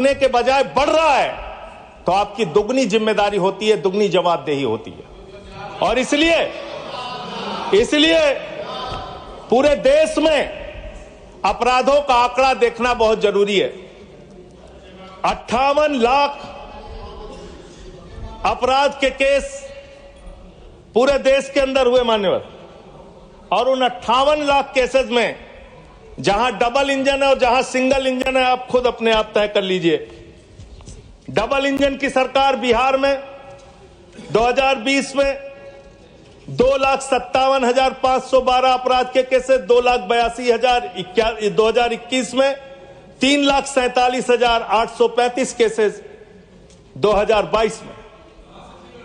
के बजाय बढ़ रहा है तो आपकी दुगनी जिम्मेदारी होती है, दुगनी जवाबदेही होती है। और इसलिए पूरे देश में अपराधों का आंकड़ा देखना बहुत जरूरी है। 58 लाख अपराध के केस पूरे देश के अंदर हुए मान्यवर, और उन 58 लाख केसेस में जहां डबल इंजन है और जहां सिंगल इंजन है, आप खुद अपने आप तय कर लीजिए। डबल इंजन की सरकार बिहार में 2020 में 2,57,512 अपराध के केसेस, 2,82,000। 2021 में 3,47,835 केसेस 2022 में,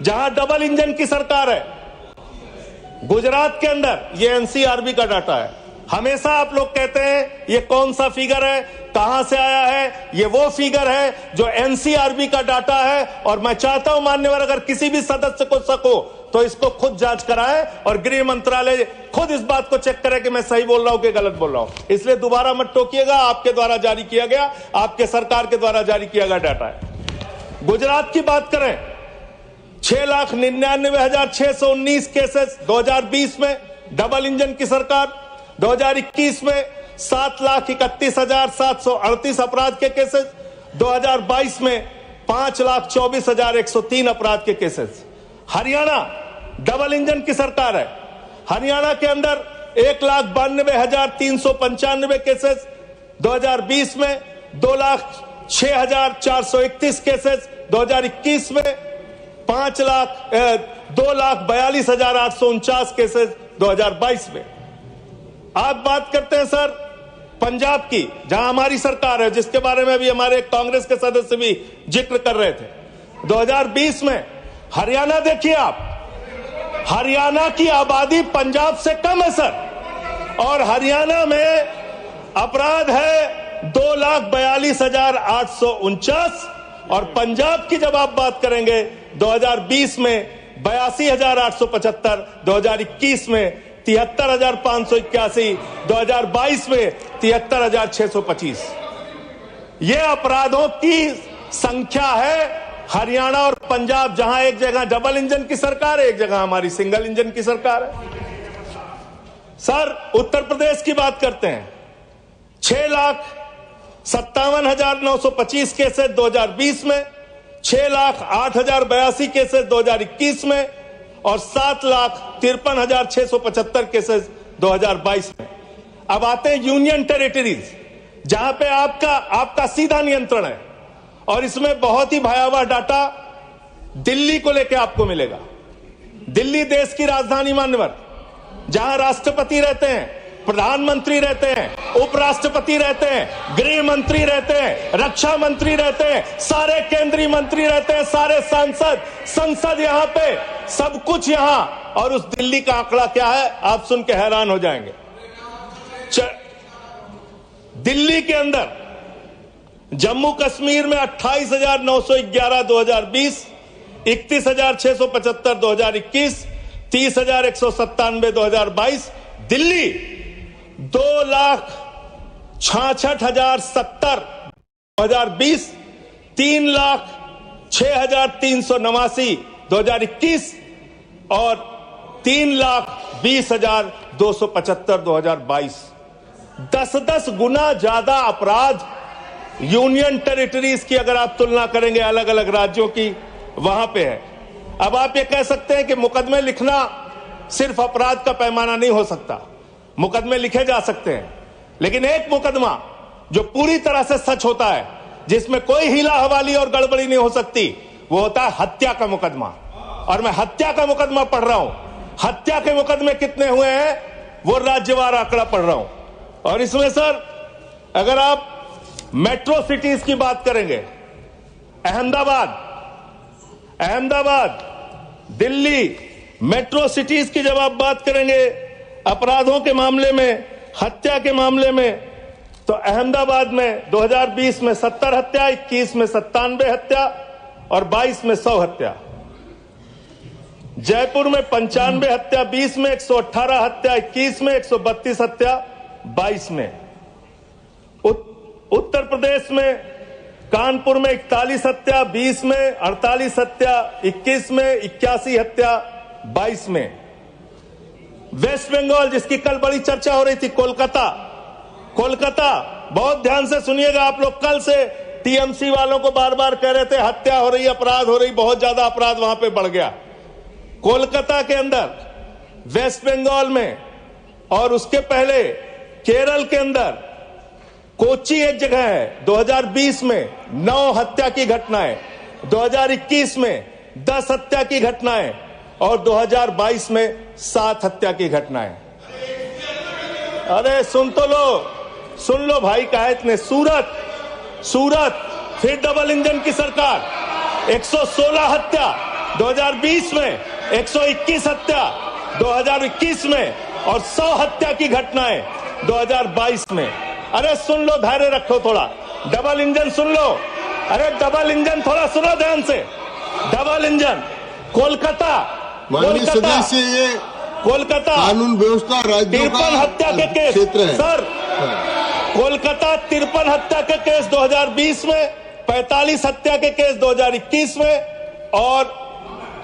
जहां डबल इंजन की सरकार है। गुजरात के अंदर, ये एनसीआरबी का डाटा है, हमेशा आप लोग कहते हैं ये कौन सा फिगर है, कहां से आया है, ये वो फिगर है जो एनसीआरबी का डाटा है। और मैं चाहता हूं मान्यवर, अगर किसी भी सदस्य को शक हो तो इसको खुद जांच कराएं और गृह मंत्रालय खुद इस बात को चेक करे कि मैं सही बोल रहा हूं कि गलत बोल रहा हूं। इसलिए दोबारा मत टोकिएगा, आपके द्वारा जारी किया गया, आपके सरकार के द्वारा जारी किया गया डाटा है। गुजरात की बात करें, 6,99,619 केसेस 2020 में, डबल इंजन की सरकार। 2021 में 7,31,738 अपराध के केसेस। 2022 में 5,24,103 अपराध के केसेस। हरियाणा डबल इंजन की सरकार है, हरियाणा के अंदर 1,92,395 केसेस। 2020 में 2,06,431 केसेस। 2021 में 2,42,849 केसेस 2022 में। आप बात करते हैं सर पंजाब की, जहां हमारी सरकार है, जिसके बारे में अभी हमारे कांग्रेस के सदस्य भी जिक्र कर रहे थे। 2020 में हरियाणा देखिए आप, हरियाणा की आबादी पंजाब से कम है सर, और हरियाणा में अपराध है 2,42,849। और पंजाब की जब आप बात करेंगे 2020 में 82,875, 2021 में 73,581, 2022 में 73,625। ये अपराधों की संख्या है हरियाणा और पंजाब, जहां एक जगह डबल इंजन की सरकार है, एक जगह हमारी सिंगल इंजन की सरकार है। सर उत्तर प्रदेश की बात करते हैं, 6,57,925 केसेस 2020 में, 6,08,082 केसेस 2021 में, और 7,53,675 केसेस 2022 में। अब आते हैं यूनियन टेरिटरीज, जहां पे आपका सीधा नियंत्रण है, और इसमें बहुत ही भयावह डाटा दिल्ली को लेकर आपको मिलेगा। दिल्ली देश की राजधानी मान्यवर, जहां राष्ट्रपति रहते हैं, प्रधानमंत्री रहते हैं, उपराष्ट्रपति रहते हैं, गृह मंत्री रहते हैं, रक्षा मंत्री रहते हैं, सारे केंद्रीय मंत्री रहते हैं, सारे संसद यहां पे, सब कुछ यहां। और उस दिल्ली का आंकड़ा क्या है, आप सुन के हैरान हो जाएंगे। दिल्ली के अंदर जम्मू कश्मीर में 28,911 2020, 31,675 2021, 30,197 2022। दिल्ली 2,66,070 2020, 3,06,389 2021, और 3,20,275 2022। 10-10 गुना ज्यादा अपराध यूनियन टेरिटरीज की अगर आप तुलना करेंगे अलग अलग राज्यों की, वहां पे है। अब आप ये कह सकते हैं कि मुकदमे लिखना सिर्फ अपराध का पैमाना नहीं हो सकता, मुकदमे लिखे जा सकते हैं, लेकिन एक मुकदमा जो पूरी तरह से सच होता है, जिसमें कोई हीला हवाली और गड़बड़ी नहीं हो सकती, वो होता है हत्या का मुकदमा। और मैं हत्या का मुकदमा पढ़ रहा हूं, हत्या के मुकदमे कितने हुए हैं वो राज्यवार आंकड़ा पढ़ रहा हूं। और इसमें सर अगर आप मेट्रो सिटीज की बात करेंगे, अहमदाबाद, दिल्ली, मेट्रो सिटीज की जब आप बात करेंगे अपराधों के मामले में, हत्या के मामले में, तो अहमदाबाद में 2020 में 70 हत्या, 21 में 97 हत्या, और 22 में 100 हत्या। जयपुर में 95 हत्या, 20 में 118 हत्या, 21 में 132 हत्या, 22 में। उत्तर प्रदेश में कानपुर में 41 हत्या 20 में, 48 हत्या 21 में, 81 हत्या 22 में। वेस्ट बंगाल जिसकी कल बड़ी चर्चा हो रही थी, कोलकाता बहुत ध्यान से सुनिएगा आप लोग। कल से टीएमसी वालों को बार बार कह रहे थे हत्या हो रही, अपराध हो रही, बहुत ज्यादा अपराध वहां पे बढ़ गया। कोलकाता के अंदर, वेस्ट बंगाल में और उसके पहले केरल के अंदर, कोच्चि एक जगह है, 2020 में 9 हत्या की घटनाएं, 2021 में 10 हत्या की घटनाएं और 2022 में 7 हत्या की घटनाएं। अरे सुन लो भाई, कहा इतने। सूरत फिर डबल इंजन की सरकार, 116 हत्या 2020 में, 121 हत्या 2021 में और 100 हत्या की घटनाएं 2022 में। अरे सुन लो, धैर्य रखो थोड़ा। डबल इंजन सुन लो, अरे डबल इंजन थोड़ा सुनो ध्यान से। डबल इंजन कोलकाता कानून व्यवस्था राज्यों का 53 हत्या के केस क्षेत्र है सर। कोलकाता 53 हत्या के केस 2020 में, 45 हत्या के केस 2021 में और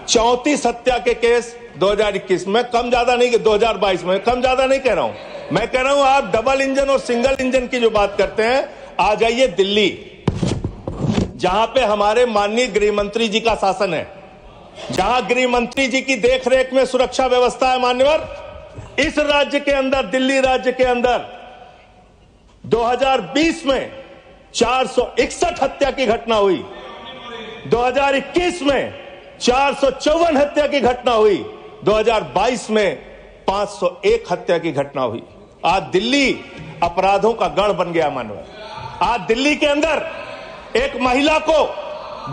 34 हत्या के केस 2021 में। कम ज्यादा नहीं, 2022 में कम ज्यादा नहीं कह रहा हूं। मैं कह रहा हूं आप डबल इंजन और सिंगल इंजन की जो बात करते हैं, आ जाइए दिल्ली, जहां पे हमारे माननीय गृह मंत्री जी का शासन है, जहां गृह मंत्री जी की देखरेख में सुरक्षा व्यवस्था है। मान्यवर, इस राज्य के अंदर, दिल्ली राज्य के अंदर 2020 में 461 हत्या की घटना हुई, 2021 में 454 हत्या की घटना हुई, 2022 में 501 हत्या की घटना हुई। आज दिल्ली अपराधों का गढ़ बन गया। मानव, आज दिल्ली के अंदर एक महिला को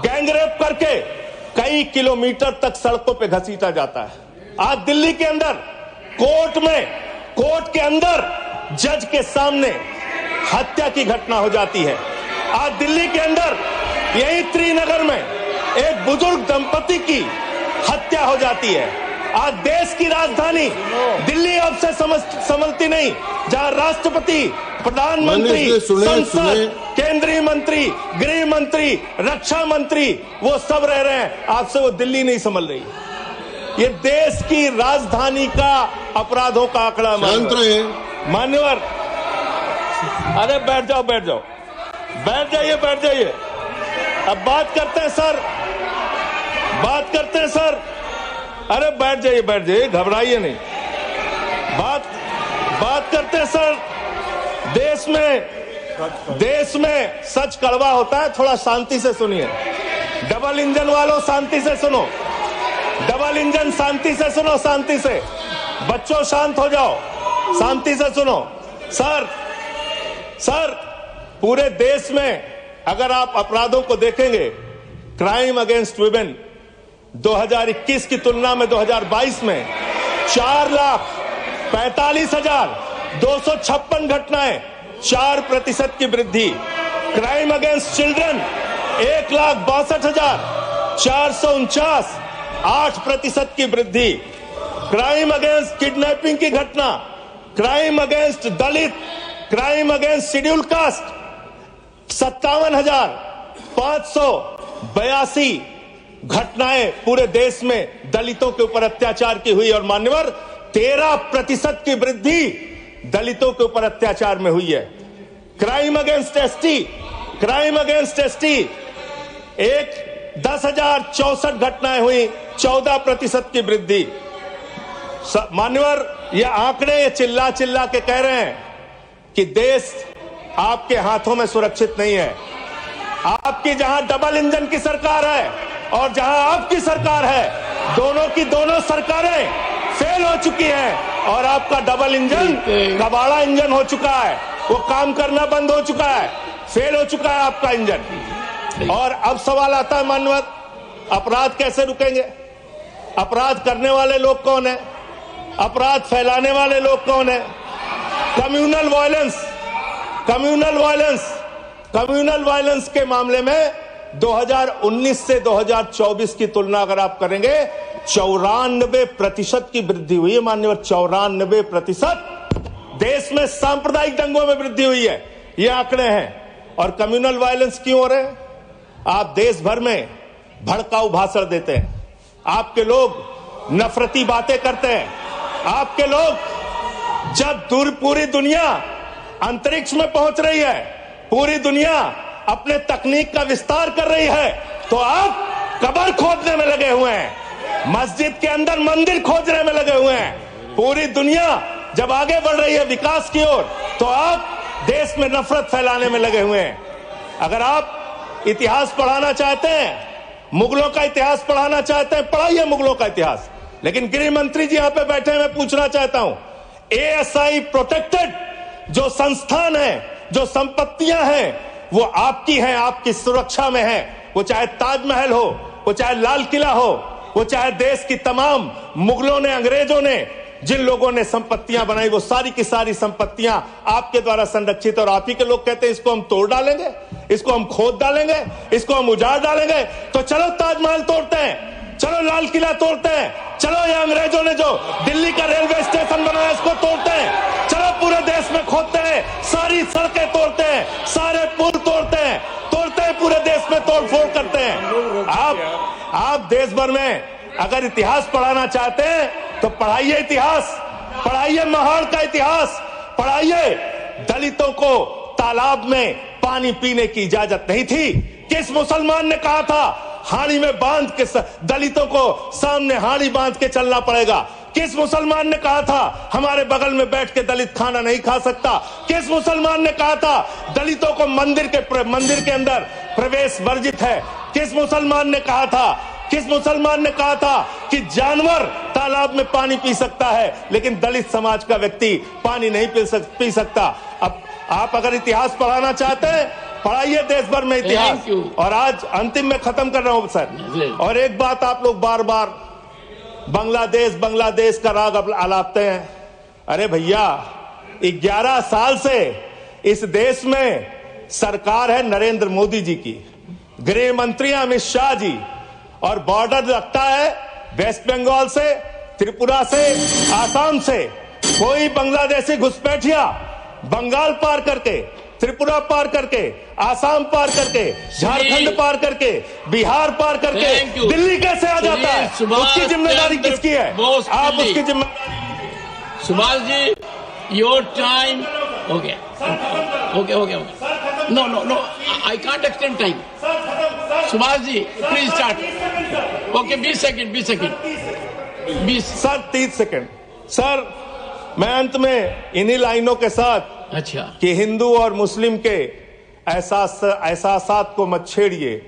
गैंगरेप करके कई किलोमीटर तक सड़कों पे घसीटा जाता है। आज दिल्ली के अंदर कोर्ट के अंदर जज के सामने हत्या की घटना हो जाती है। आज दिल्ली के अंदर यही त्रिनगर में एक बुजुर्ग दंपति की हत्या हो जाती है। आज देश की राजधानी दिल्ली अब से समझती नहीं, जहां राष्ट्रपति, प्रधानमंत्री, संसद, केंद्रीय मंत्री, गृह मंत्री, रक्षा मंत्री, वो सब रह रहे हैं, आपसे वो दिल्ली नहीं संभल रही। ये देश की राजधानी का अपराधों का आंकड़ा। मान्यवर, अरे बैठ जाइए। अब बात करते हैं सर, अरे बैठ जाइए, घबराइए नहीं। बात करते हैं सर। देश में सच कड़वा होता है, थोड़ा शांति से सुनिए। डबल इंजन वालों शांति से सुनो, डबल इंजन शांति से सुनो, शांति से। बच्चों शांत हो जाओ, शांति से सुनो। सर पूरे देश में अगर आप अपराधों को देखेंगे, क्राइम अगेंस्ट वुमेन 2021 की तुलना में 2022 में 4,45,256 घटनाएं, 4% की वृद्धि। क्राइम अगेंस्ट चिल्ड्रन 1,62,449, 8% की वृद्धि। क्राइम अगेंस्ट किडनैपिंग की घटना, क्राइम अगेंस्ट दलित, क्राइम अगेंस्ट शेड्यूल कास्ट 57,582 घटनाएं पूरे देश में दलितों के ऊपर अत्याचार की हुई। और मान्यवर, 13% की वृद्धि दलितों के ऊपर अत्याचार में हुई है। क्राइम अगेंस्ट एसटी 10,064 घटनाएं हुई, 14% की वृद्धि। मान्यवर, ये आंकड़े ये चिल्ला के कह रहे हैं कि देश आपके हाथों में सुरक्षित नहीं है। आपकी जहां डबल इंजन की सरकार है और जहां आपकी सरकार है, दोनों की दोनों सरकारें फेल हो चुकी हैं और आपका डबल इंजन कबाड़ा इंजन हो चुका है। वो काम करना बंद हो चुका है, फेल हो चुका है आपका इंजन। और अब सवाल आता है मानवत, अपराध कैसे रुकेंगे? अपराध करने वाले लोग कौन है? अपराध फैलाने वाले लोग कौन है? कम्युनल वायलेंस के मामले में 2019 से 2024 की तुलना अगर आप करेंगे, 94% की वृद्धि हुई है। मान्यवर, 94% देश में सांप्रदायिक दंगों में वृद्धि हुई है, ये आंकड़े हैं। और कम्युनल वायलेंस क्यों हो रहे हैं? आप देश भर में भड़काऊ भाषण देते हैं, आपके लोग नफरती बातें करते हैं, आपके लोग जब पूरी दुनिया अंतरिक्ष में पहुंच रही है, पूरी दुनिया अपने तकनीक का विस्तार कर रही है, तो आप कब्र खोदने में लगे हुए हैं, मस्जिद के अंदर मंदिर खोजने में लगे हुए हैं। पूरी दुनिया जब आगे बढ़ रही है विकास की ओर, तो आप देश में नफरत फैलाने में लगे हुए हैं। अगर आप इतिहास पढ़ाना चाहते हैं, मुगलों का इतिहास पढ़ाना चाहते हैं, पढ़ाइए मुगलों का इतिहास। लेकिन गृह मंत्री जी यहां पे बैठे हैं, मैं पूछना चाहता हूं, ASI प्रोटेक्टेड जो संस्थान है, जो संपत्तियां हैं, वो आपकी हैं, आपकी सुरक्षा में है। वो चाहे ताजमहल हो, वो चाहे लाल किला हो, वो चाहे देश की तमाम मुगलों ने, अंग्रेजों ने जिन लोगों ने संपत्तियां बनाई, वो सारी की सारी संपत्तियां आपके द्वारा संरक्षित। और आप ही के लोग कहते हैं इसको हम तोड़ डालेंगे, इसको हम खोद डालेंगे, इसको हम उजाड़ डालेंगे। तो चलो ताजमहल तोड़ते हैं, चलो लाल किला तोड़ते हैं, चलो ये अंग्रेजों ने जो दिल्ली का रेलवे स्टेशन बनाया इसको तोड़ते हैं, चलो पूरे देश में खोदते हैं, सारी सड़कें तोड़ते हैं, सारे पुल तोड़ते हैं, पूरे देश में तोड़फोड़ करते हैं। आप देश भर में अगर इतिहास पढ़ाना चाहते हैं तो पढ़ाइए इतिहास, पढ़ाइए महान का इतिहास, पढ़ाइए। दलितों को तालाब में पानी पीने की इजाजत नहीं थी। किस मुसलमान ने कहा था हाड़ी में बांध के दलितों को सामने हाड़ी बांध के चलना पड़ेगा? किस मुसलमान ने कहा था हमारे बगल में बैठ के दलित खाना नहीं खा सकता? किस मुसलमान ने कहा था दलितों को मंदिर के अंदर प्रवेश वर्जित है? किस मुसलमान ने कहा था, किस मुसलमान ने कहा था कि जानवर तालाब में पानी पी सकता है लेकिन दलित समाज का व्यक्ति पानी नहीं पी सकता? अब आप अगर इतिहास पढ़ाना चाहते हैं, पढ़ाइए देश भर में इतिहास। और आज अंतिम में खत्म कर रहा हूं सर, और एक बात आप लोग बार बार बांग्लादेश का राग आलापते हैं। अरे भैया, 11 साल से इस देश में सरकार है नरेंद्र मोदी जी की, गृह मंत्री अमित शाह जी, और बॉर्डर लगता है वेस्ट बंगाल से, त्रिपुरा से, आसाम से। कोई बांग्लादेशी घुसपैठिया बंगाल पार करके, त्रिपुरा पार करके, आसाम पार करके, झारखंड पार करके, बिहार पार करके दिल्ली कैसे आ जाता है? उसकी जिम्मेदारी किसकी है? आप उसकी जिम्मेदारी। सुभाष जी, योर टाइम हो गया। Okay. No, I can't extend time. Subhash ji please start. Okay, 20 second. 20 sir, 30 second. Sir, मैं अंत में इन्हीं लाइनों के साथ, अच्छा, कि हिंदू और मुस्लिम के एहसासात को मत छेड़िए।